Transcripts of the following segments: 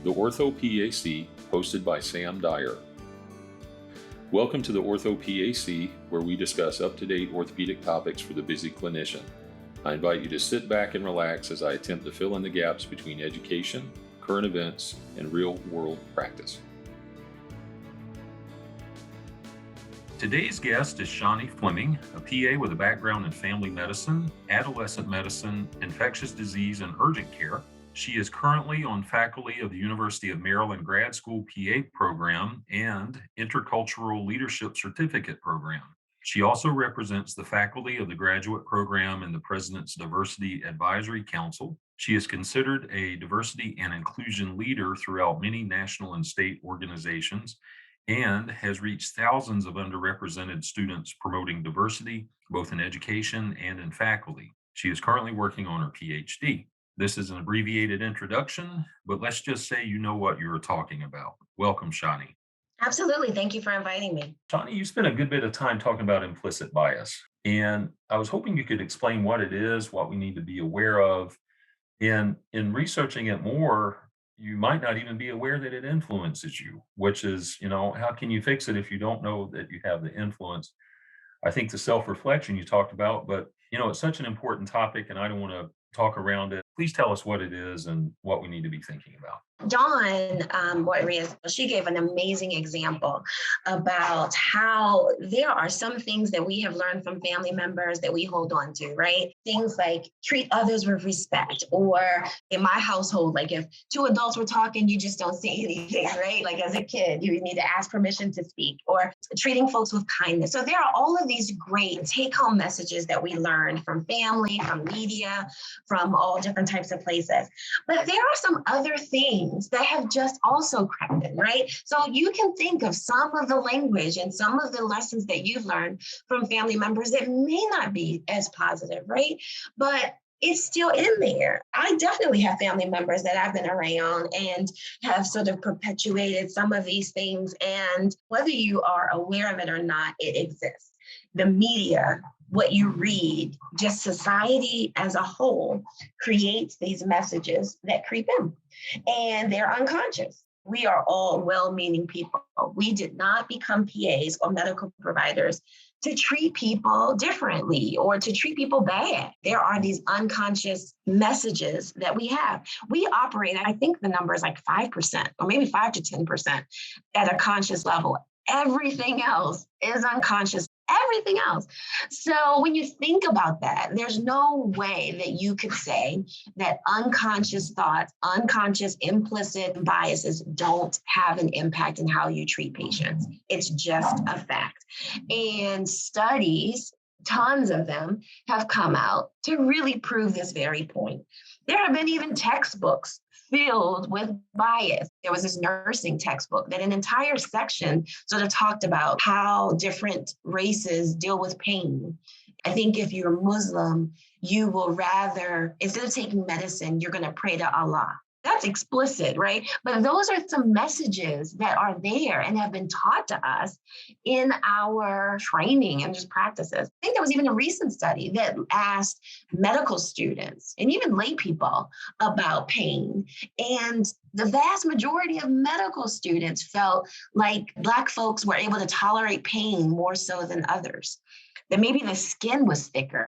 the orthoPAC, hosted by Sam Dyer. Welcome to the orthoPAC, where we discuss up-to-date orthopedic topics for the busy clinician. I invite you to sit back and relax as I attempt to fill in the gaps between education, current events, and real-world practice. Today's guest is Shani Fleming, a PA with a background in family medicine, adolescent medicine, infectious disease, and urgent care. She is currently on faculty of the University of Maryland Grad School PA program and Intercultural Leadership Certificate program. She also represents the faculty of the graduate program in the President's Diversity Advisory Council. She is considered a diversity and inclusion leader throughout many national and state organizations and has reached thousands of underrepresented students promoting diversity, both in education and in faculty. She is currently working on her PhD. This is an abbreviated introduction, but let's just say you know what you're talking about. Welcome, Shani. Absolutely. Thank you for inviting me. Shani, you spent a good bit of time talking about implicit bias, and I was hoping you could explain what it is, what we need to be aware of. And in researching it more, you might not even be aware that it influences you, which is, how can you fix it if you don't know that you have the influence? I think the self-reflection you talked about, but, it's such an important topic and I don't want to talk around it. Please tell us what it is and what we need to be thinking about. Dawn, she gave an amazing example about how there are some things that we have learned from family members that we hold on to, right? Things like treat others with respect, or in my household, like if two adults were talking, you just don't say anything, right? Like as a kid, you need to ask permission to speak, or treating folks with kindness. So there are all of these great take-home messages that we learned from family, from media, from all different types of places. But there are some other things that have just also crept in, right? So you can think of some of the language and some of the lessons that you've learned from family members that may not be as positive, right? But it's still in there. I definitely have family members that I've been around and have sort of perpetuated some of these things. And whether you are aware of it or not, it exists. The media, what you read, just society as a whole creates these messages that creep in, and they're unconscious. We are all well-meaning people. We did not become PAs or medical providers to treat people differently or to treat people bad. There are these unconscious messages that we have. We operate, I think the number is like 5% or maybe 5 to 10% at a conscious level. Everything else is unconscious. Everything else. So when you think about that, there's no way that you could say that unconscious thoughts, unconscious implicit biases don't have an impact in how you treat patients. It's just a fact. And studies, tons of them, have come out to really prove this very point. There have been even textbooks filled with bias. There was this nursing textbook that an entire section sort of talked about how different races deal with pain. I think if you're Muslim, you will rather, instead of taking medicine, you're going to pray to Allah. That's explicit, right? But those are some messages that are there and have been taught to us in our training and just practices. I think there was even a recent study that asked medical students and even lay people about pain. And the vast majority of medical students felt like Black folks were able to tolerate pain more so than others, that maybe the skin was thicker.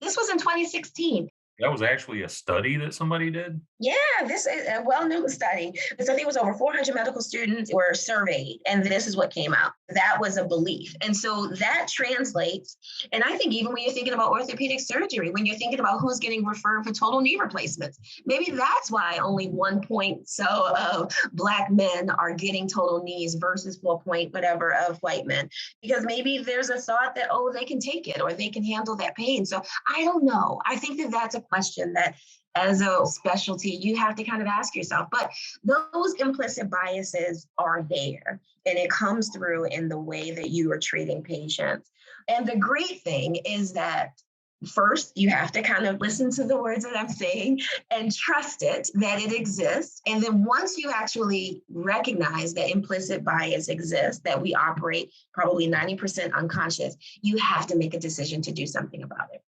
This was in 2016. That was actually a study that somebody did? Yeah, this is a well-known study. So I think it was over 400 medical students were surveyed, and this is what came out. That was a belief. And so that translates. And I think even when you're thinking about orthopedic surgery, when you're thinking about who's getting referred for total knee replacements, maybe that's why only 1 point so of Black men are getting total knees versus 4 point whatever of white men. Because maybe there's a thought that, they can take it or they can handle that pain. So I don't know. I think that that's a question that as a specialty, you have to kind of ask yourself, but those implicit biases are there and it comes through in the way that you are treating patients. And the great thing is that first, you have to kind of listen to the words that I'm saying and trust it, that it exists. And then once you actually recognize that implicit bias exists, that we operate probably 90% unconscious, you have to make a decision to do something about it.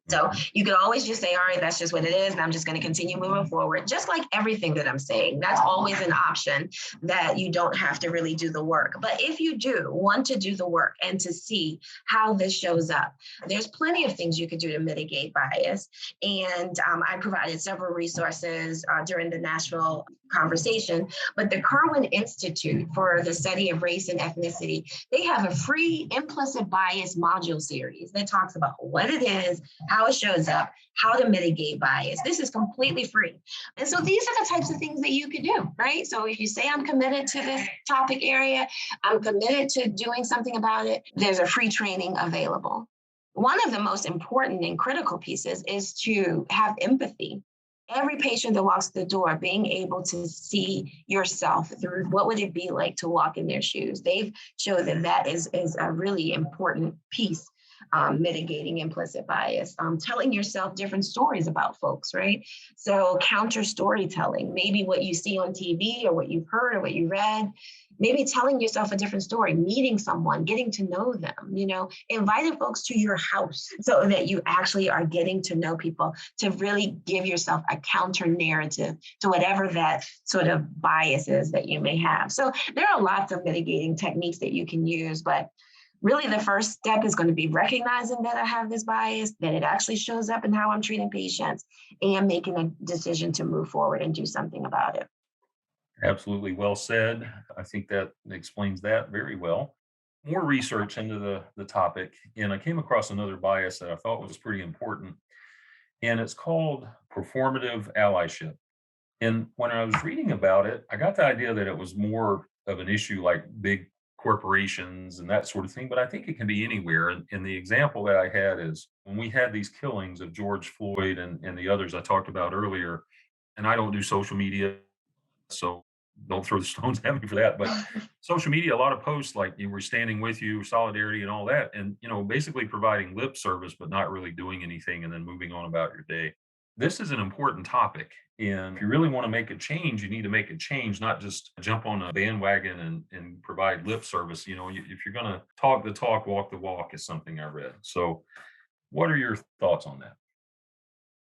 So Mhm. you could always just say, all right, that's just what it is. And I'm just going to continue moving forward, just like everything that I'm saying. That's always an option that you don't have to really do the work. But if you do want to do the work and to see how this shows up, there's plenty of things you could do to mitigate bias. And I provided several resources during the Nashville conversation. But the Kirwan Institute for the Study of Race and Ethnicity, they have a free implicit bias module series that talks about what it is, how it shows up, how to mitigate bias. This is completely free. And so these are the types of things that you could do, right? So if you say, I'm committed to this topic area, I'm committed to doing something about it, there's a free training available. One of the most important and critical pieces is to have empathy. Every patient that walks the door, being able to see yourself through what would it be like to walk in their shoes. They've showed that that is a really important piece, mitigating implicit bias, telling yourself different stories about folks, right? So counter storytelling, maybe what you see on TV or what you've heard or what you read, maybe telling yourself a different story, meeting someone, getting to know them, inviting folks to your house so that you actually are getting to know people, to really give yourself a counter narrative to whatever that sort of bias is that you may have. So there are lots of mitigating techniques that you can use, but really the first step is going to be recognizing that I have this bias, that it actually shows up in how I'm treating patients, and making a decision to move forward and do something about it. Absolutely well said. I think that explains that very well. More research into the topic, and I came across another bias that I thought was pretty important, and it's called performative allyship. And when I was reading about it, I got the idea that it was more of an issue like big corporations and that sort of thing, but I think it can be anywhere. And the example that I had is when we had these killings of George Floyd and the others I talked about earlier, and I don't do social media, so don't throw the stones at me for that. But social media, a lot of posts like you were standing with you, solidarity, and all that, and basically providing lip service but not really doing anything, and then moving on about your day. This is an important topic, and if you really want to make a change, you need to make a change, not just jump on a bandwagon and provide lip service. If you're going to talk the talk, walk the walk, is something I read. So, what are your thoughts on that?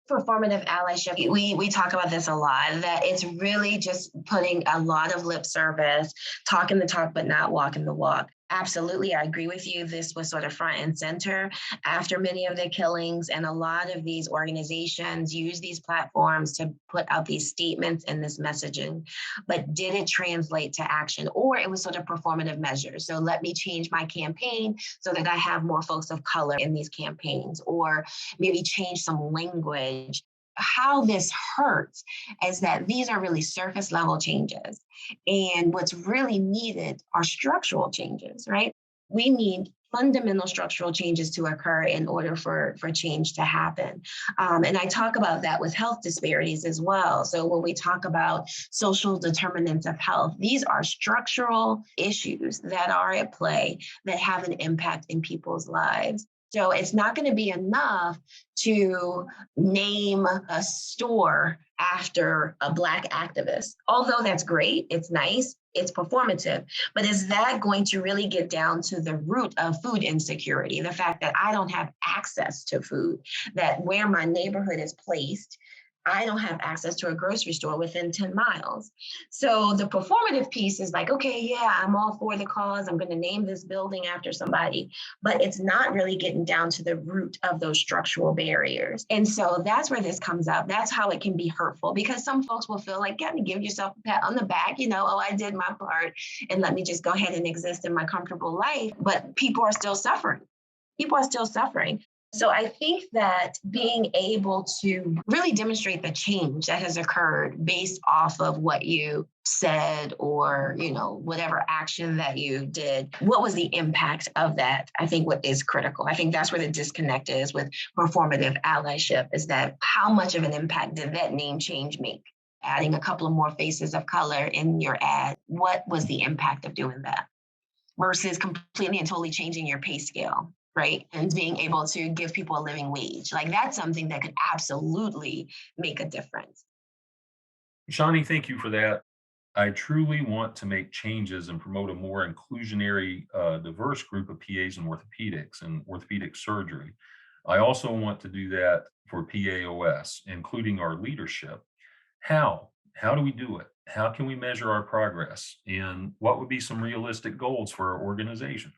Performative allyship, we talk about this a lot, that it's really just putting a lot of lip service, talking the talk but not walking the walk. Absolutely, I agree with you. This was sort of front and center after many of the killings, and a lot of these organizations use these platforms to put out these statements and this messaging. But did it translate to action? Or it was sort of performative measures. So let me change my campaign so that I have more folks of color in these campaigns, or maybe change some language. How this hurts is that these are really surface level changes. And what's really needed are structural changes, right? We need fundamental structural changes to occur in order for change to happen. And I talk about that with health disparities as well. So when we talk about social determinants of health, these are structural issues that are at play that have an impact in people's lives. So it's not going to be enough to name a store after a Black activist. Although that's great, it's nice, it's performative, but is that going to really get down to the root of food insecurity? The fact that I don't have access to food, that where my neighborhood is placed, I don't have access to a grocery store within 10 miles. So the performative piece is like, okay, yeah, I'm all for the cause. I'm going to name this building after somebody, but it's not really getting down to the root of those structural barriers. And so that's where this comes up. That's how it can be hurtful, because some folks will feel like, gotta give yourself a pat on the back, oh, I did my part and let me just go ahead and exist in my comfortable life. But people are still suffering. People are still suffering. So I think that being able to really demonstrate the change that has occurred based off of what you said, or, whatever action that you did, what was the impact of that? I think what is critical. I think that's where the disconnect is with performative allyship, is that how much of an impact did that name change make? Adding a couple of more faces of color in your ad, what was the impact of doing that? Versus completely and totally changing your pay scale, right? And being able to give people a living wage. Like, that's something that could absolutely make a difference. Shani, thank you for that. I truly want to make changes and promote a more inclusionary, diverse group of PAs in orthopedics and orthopedic surgery. I also want to do that for PAOS, including our leadership. How? How do we do it? How can we measure our progress? And what would be some realistic goals for our organization?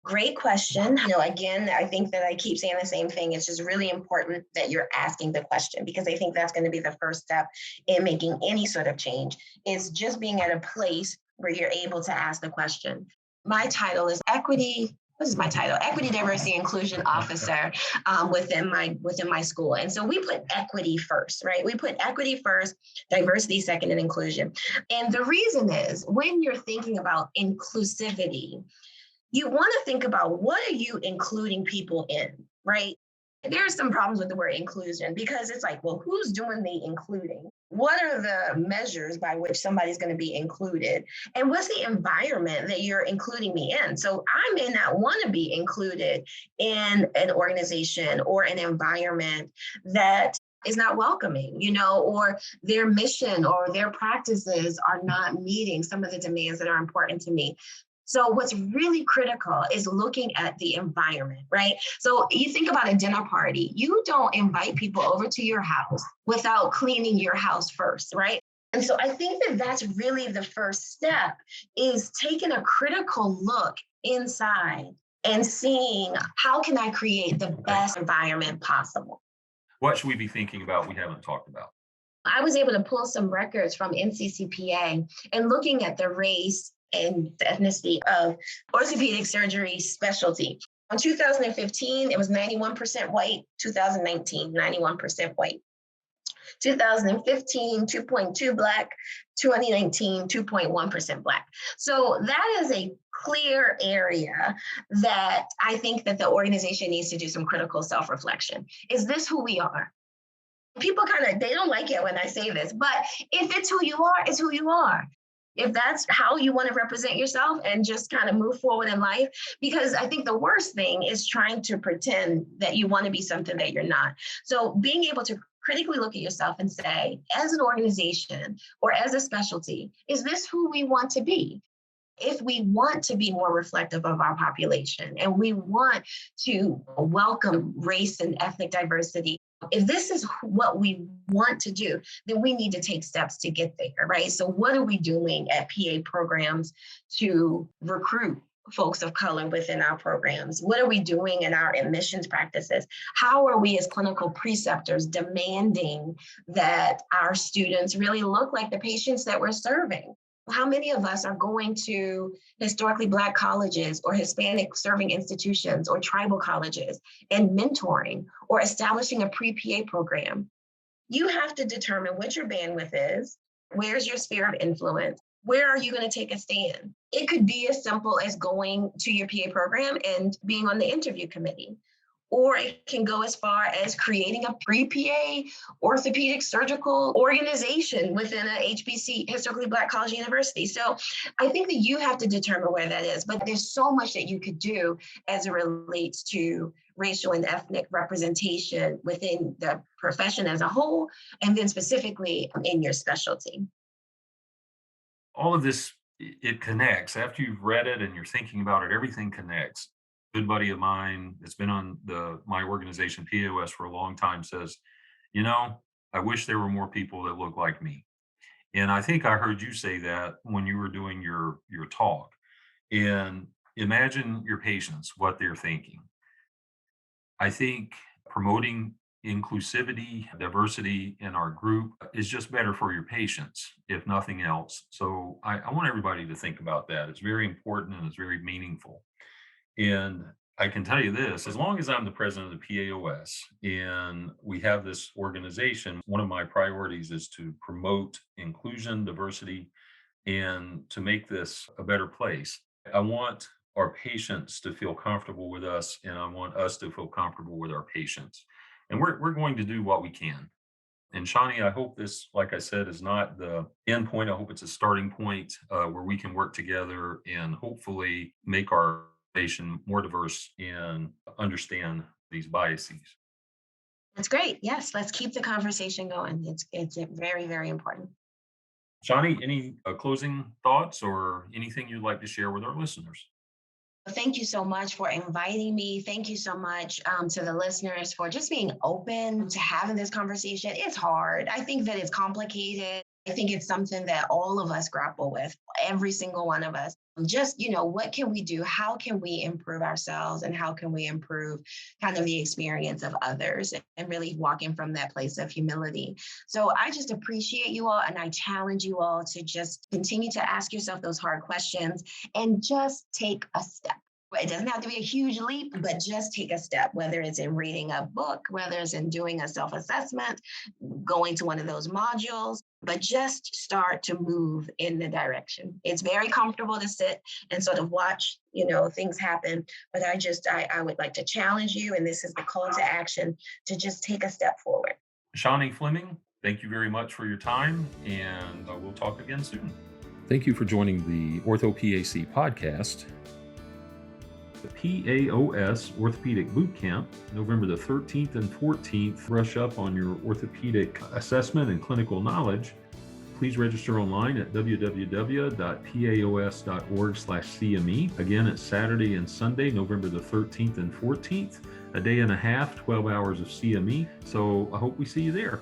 Great question. Again, I think that I keep saying the same thing. It's just really important that you're asking the question because I think that's going to be the first step in making any sort of change. Is just being at a place where you're able to ask the question. My title is equity. This is my title, equity, diversity, inclusion officer within my school. And so we put equity first, right? We put equity first, diversity second, and inclusion. And the reason is when you're thinking about inclusivity, you want to think about what are you including people in, right? There are some problems with the word inclusion because it's like, well, who's doing the including? What are the measures by which somebody's going to be included? And what's the environment that you're including me in? So I may not want to be included in an organization or an environment that is not welcoming, or their mission or their practices are not meeting some of the demands that are important to me. So what's really critical is looking at the environment, right? So you think about a dinner party, you don't invite people over to your house without cleaning your house first, right? And so I think that that's really the first step is taking a critical look inside and seeing how can I create the best environment possible. What should we be thinking about we haven't talked about? I was able to pull some records from NCCPA and looking at the race and the ethnicity of orthopedic surgery specialty. In 2015, it was 91% white. 2019, 91% white. 2015, 2.2 Black. 2019, 2.1% Black. So that is a clear area that I think that the organization needs to do some critical self-reflection. Is this who we are? People they don't like it when I say this, but if it's who you are, it's who you are. If that's how you want to represent yourself and just kind of move forward in life, because I think the worst thing is trying to pretend that you want to be something that you're not. So being able to critically look at yourself and say, as an organization or as a specialty, is this who we want to be? If we want to be more reflective of our population and we want to welcome race and ethnic diversity, if this is what we want to do, then we need to take steps to get there, right? So what are we doing at PA programs to recruit folks of color within our programs? What are we doing in our admissions practices? How are we as clinical preceptors demanding that our students really look like the patients that we're serving? How many of us are going to historically Black colleges or Hispanic serving institutions or tribal colleges and mentoring or establishing a pre-PA program? You have to determine what your bandwidth is. Where's your sphere of influence? Where are you going to take a stand? It could be as simple as going to your PA program and being on the interview committee. Or it can go as far as creating a pre-PA orthopedic surgical organization within a HBC, historically Black college university. So I think that you have to determine where that is, but there's so much that you could do as it relates to racial and ethnic representation within the profession as a whole, and then specifically in your specialty. All of this, it connects. After you've read it and you're thinking about it, everything connects. Good buddy of mine that's been on my organization POS for a long time says, you know, I wish there were more people that look like me. And I think I heard you say that when you were doing your talk. And imagine your patients, what they're thinking. I think promoting inclusivity, diversity in our group is just better for your patients, if nothing else. So I want everybody to think about that. It's very important and it's very meaningful. And I can tell you this, as long as I'm the president of the PAOS and we have this organization, one of my priorities is to promote inclusion, diversity, and to make this a better place. I want our patients to feel comfortable with us, and I want us to feel comfortable with our patients. And we're going to do what we can. And Shani, I hope this, like I said, is not the end point. I hope it's a starting point where we can work together and hopefully make our nation more diverse and understand these biases. That's great. Yes, let's keep the conversation going. It's very, very important. Shani, any closing thoughts or anything you'd like to share with our listeners? Thank you so much for inviting me. Thank you so much to the listeners for just being open to having this conversation. It's hard. I think that it's complicated. I think it's something that all of us grapple with, every single one of us. Just, what can we do? How can we improve ourselves and how can we improve kind of the experience of others and really walking from that place of humility? So I just appreciate you all and I challenge you all to just continue to ask yourself those hard questions and just take a step. It doesn't have to be a huge leap, but just take a step, whether it's in reading a book, whether it's in doing a self-assessment, going to one of those modules, but just start to move in the direction. It's very comfortable to sit and sort of watch, things happen. But I would like to challenge you, and this is the call to action, to just take a step forward. Shani Fleming, thank you very much for your time, and we'll talk again soon. Thank you for joining the orthoPAC podcast. The PAOS Orthopedic Boot Camp, November the 13th and 14th. Brush up on your orthopedic assessment and clinical knowledge. Please register online at www.paos.org/CME. Again, it's Saturday and Sunday, November the 13th and 14th. A day and a half, 12 hours of CME. So I hope we see you there.